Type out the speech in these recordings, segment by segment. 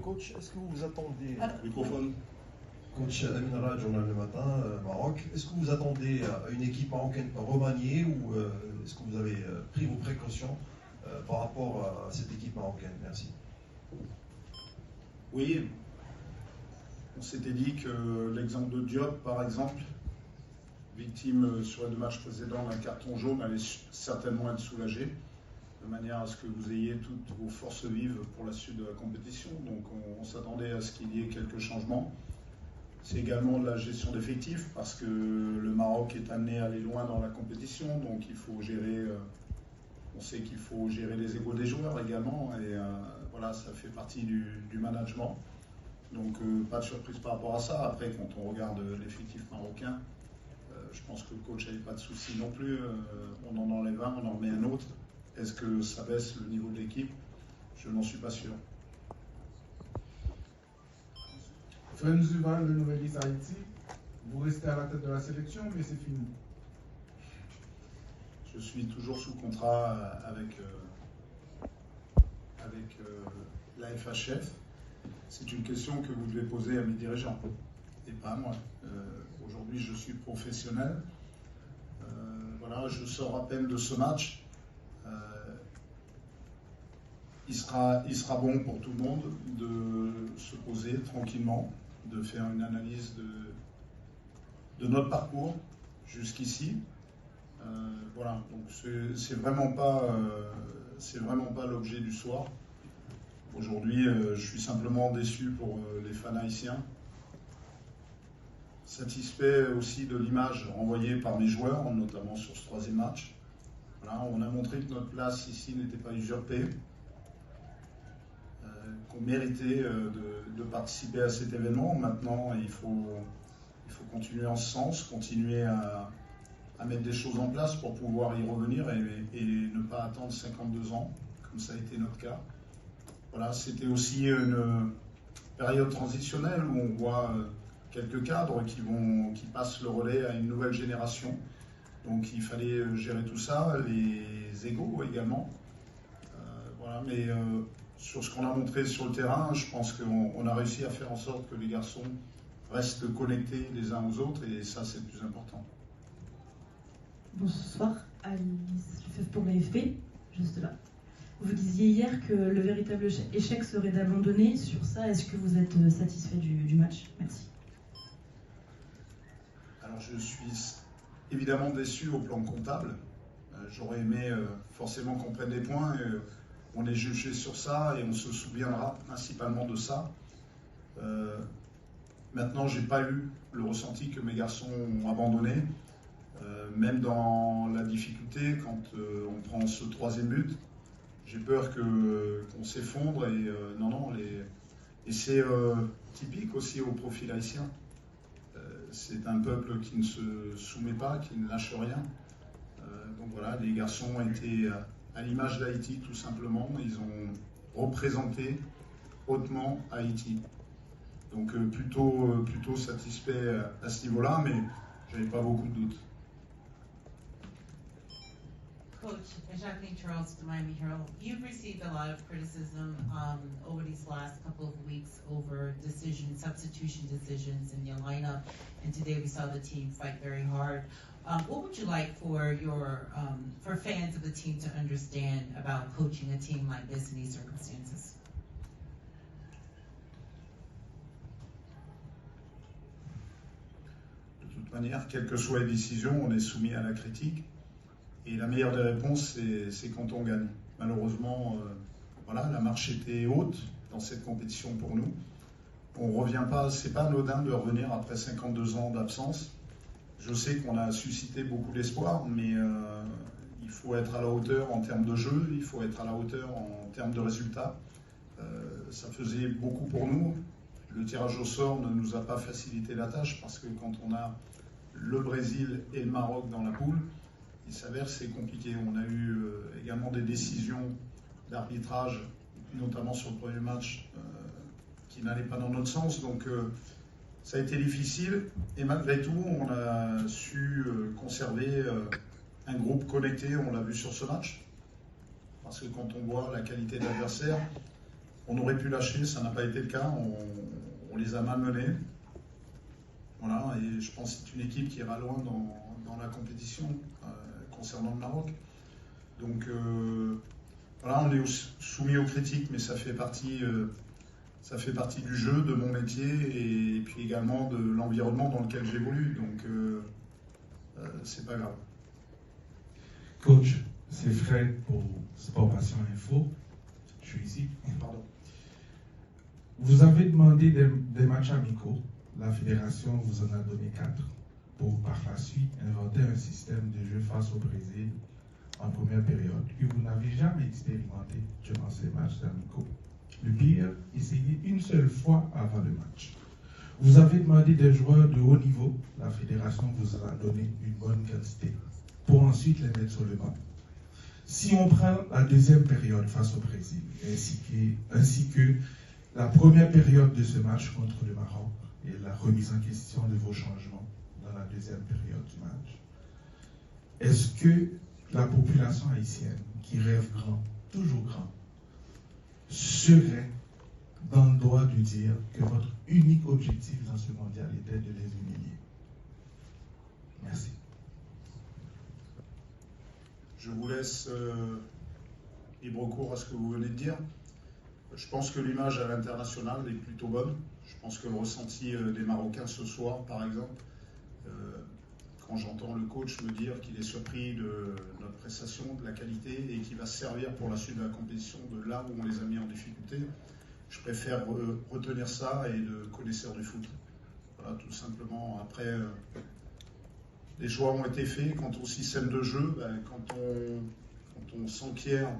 coach, est-ce que vous vous attendez... Microphone. Coach Amin Raj, Journal Le Matin, Maroc. Est-ce que vous attendez à une équipe marocaine remaniée ou est-ce que vous avez pris vos précautions par rapport à cette équipe marocaine? Merci. Oui, on s'était dit que l'exemple de Diop, par exemple, victime sur les 2 matchs précédents d'un carton jaune, allait certainement être soulagé, de manière à ce que vous ayez toutes vos forces vives pour la suite de la compétition. Donc on s'attendait à ce qu'il y ait quelques changements. C'est également de la gestion d'effectifs, parce que le Maroc est amené à aller loin dans la compétition, donc il faut gérer, on sait qu'il faut gérer les égos des joueurs également, et voilà, ça fait partie du management. Donc pas de surprise par rapport à ça. Après, quand on regarde l'effectif marocain, je pense que le coach n'avait pas de souci non plus. On en enlève un, on en met un autre. Est-ce que ça baisse le niveau de l'équipe? Je n'en suis pas sûr. Frère Zuval, le Nouvelle-Lys Haïti, vous restez à la tête de la sélection, mais c'est fini. Je suis toujours sous contrat avec la FHF. C'est une question que vous devez poser à mes dirigeants et pas à moi. Aujourd'hui, je suis professionnel. Voilà, je sors à peine de ce match. Il sera bon pour tout le monde de se poser tranquillement, de faire une analyse de notre parcours jusqu'ici. Voilà, donc c'est vraiment pas l'objet du soir. Aujourd'hui, je suis simplement déçu pour les fans haïtiens, satisfait aussi de l'image renvoyée par mes joueurs, notamment sur ce 3e match. Voilà, on a montré que notre place ici n'était pas usurpée, qu'on méritait de participer à cet événement. Maintenant, il faut continuer en ce sens, continuer à mettre des choses en place pour pouvoir y revenir et ne pas attendre 52 ans, comme ça a été notre cas. Voilà, c'était aussi une période transitionnelle où on voit quelques cadres qui passent le relais à une nouvelle génération. Donc il fallait gérer tout ça, les égos également. Voilà, mais sur ce qu'on a montré sur le terrain, je pense qu'on a réussi à faire en sorte que les garçons restent connectés les uns aux autres, et ça c'est le plus important. Bonsoir, Alice Lefebvre pour l'AFP, juste là. Vous disiez hier que le véritable échec serait d'abandonner. Sur ça, est-ce que vous êtes satisfait du match? Merci. Alors je suis évidemment déçu au plan comptable. J'aurais aimé forcément qu'on prenne des points. On est jugé sur ça et on se souviendra principalement de ça. Maintenant, j'ai pas eu le ressenti que mes garçons ont abandonné. Même dans la difficulté, quand on prend ce 3e but, j'ai peur qu'on s'effondre et et c'est typique aussi au profil haïtien. C'est un peuple qui ne se soumet pas, qui ne lâche rien. Donc voilà, les garçons étaient à l'image d'Haïti tout simplement. Ils ont représenté hautement Haïti. Donc plutôt satisfait à ce niveau-là, mais j'avais pas beaucoup de doutes. Coach, Jacqueline Charles, the Miami Herald. You've received a lot of criticism over these last couple of weeks over substitution decisions in your lineup, and today we saw the team fight very hard. What would you like for fans of the team to understand about coaching a team like this in these circumstances? De toute manière, quelles que soient les décisions, on est soumis à la critique. Et la meilleure des réponses, c'est quand on gagne. Malheureusement, voilà, la marche était haute dans cette compétition pour nous. On ne revient pas, c'est pas anodin de revenir après 52 ans d'absence. Je sais qu'on a suscité beaucoup d'espoir, mais il faut être à la hauteur en termes de jeu, il faut être à la hauteur en termes de résultats. Ça faisait beaucoup pour nous. Le tirage au sort ne nous a pas facilité la tâche, parce que quand on a le Brésil et le Maroc dans la poule, il s'avère que c'est compliqué. On a eu également des décisions d'arbitrage, notamment sur le premier match, qui n'allaient pas dans notre sens. Donc ça a été difficile. Et malgré tout, on a su conserver un groupe connecté. On l'a vu sur ce match. Parce que quand on voit la qualité de l'adversaire, On aurait pu lâcher, ça n'a pas été le cas. On les a malmenés. Voilà, et je pense que c'est une équipe qui ira loin dans la compétition concernant le Maroc. Donc voilà, on est soumis aux critiques, mais ça fait partie du jeu, de mon métier, et puis également de l'environnement dans lequel j'évolue. Donc c'est pas grave. Coach, c'est Fred pour Sport Passion Info. Je suis ici. Pardon. Vous avez demandé des matchs amicaux. La fédération vous en a donné 4 pour par la suite inventer un système de jeu face au Brésil en première période que vous n'avez jamais expérimenté durant ces matchs amicaux. Le pire, essayez une seule fois avant le match. Vous avez demandé des joueurs de haut niveau. La fédération vous a donné une bonne quantité pour ensuite les mettre sur le banc. Si on prend la deuxième période face au Brésil, ainsi que la première période de ce match contre le Maroc et la remise en question de vos changements dans la deuxième période du match, est-ce que la population haïtienne qui rêve grand, toujours grand, serait dans le droit de dire que votre unique objectif dans ce mondial était de les humilier? Merci. Je vous laisse libre cours à ce que vous venez de dire. Je pense que l'image à l'international est plutôt bonne. Je pense que le ressenti des Marocains ce soir, par exemple, quand j'entends le coach me dire qu'il est surpris de notre prestation, de la qualité, et qu'il va se servir pour la suite de la compétition de là où on les a mis en difficulté, je préfère retenir ça et de connaisseur du foot. Voilà, tout simplement. Après, les choix ont été faits. Quant au système de jeu, quand on s'enquiert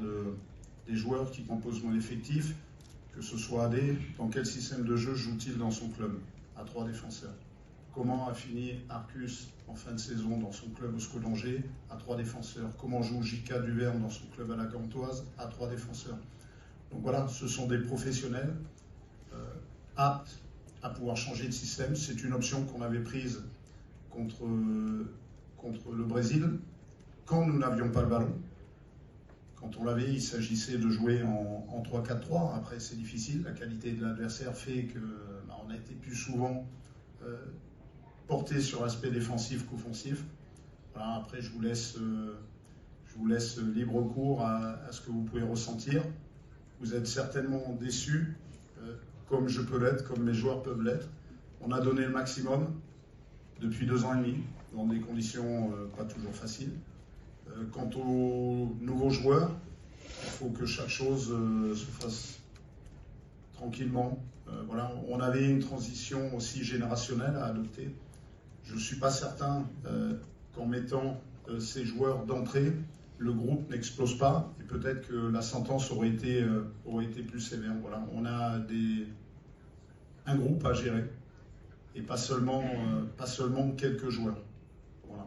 des joueurs qui composent mon effectif, que ce soit AD, dans quel système de jeu joue-t-il dans son club à 3 défenseurs? Comment a fini Arcus en fin de saison dans son club au Scolongé à 3 défenseurs? Comment joue J.K. Duverne dans son club à la Gantoise à 3 défenseurs? Donc voilà, ce sont des professionnels aptes à pouvoir changer de système. C'est une option qu'on avait prise contre le Brésil quand nous n'avions pas le ballon. Quand on l'avait, il s'agissait de jouer en 3-4-3. Après, c'est difficile. La qualité de l'adversaire fait qu'on a été plus souvent porté sur l'aspect défensif qu'offensif. Voilà, après, je vous laisse libre cours à ce que vous pouvez ressentir. Vous êtes certainement déçus, comme je peux l'être, comme mes joueurs peuvent l'être. On a donné le maximum depuis 2 ans et demi, dans des conditions pas toujours faciles. Quant aux nouveaux joueurs, il faut que chaque chose se fasse tranquillement. Voilà, on avait une transition aussi générationnelle à adopter. Je ne suis pas certain qu'en mettant ces joueurs d'entrée, le groupe n'explose pas, et peut-être que la sentence aurait été plus sévère. Voilà, on a un groupe à gérer, et pas seulement quelques joueurs. Voilà.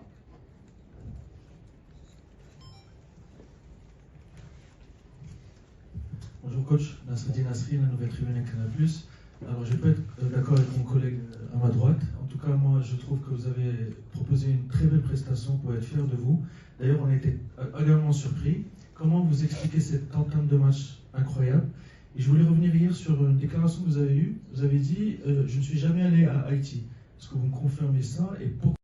Bonjour coach, Nasreddin Nasri, la Nouvelle Tribune et Canal+. Alors je peux être d'accord avec mon collègue à ma droite. En tout cas, moi je trouve que vous avez proposé une très belle prestation pour être fier de vous. D'ailleurs, on a été agréablement surpris. Comment vous expliquez cette entame de match incroyable? Et je voulais revenir hier sur une déclaration que vous avez eue. Vous avez dit je ne suis jamais allé à Haïti. Est-ce que vous me confirmez ça? Et pourquoi?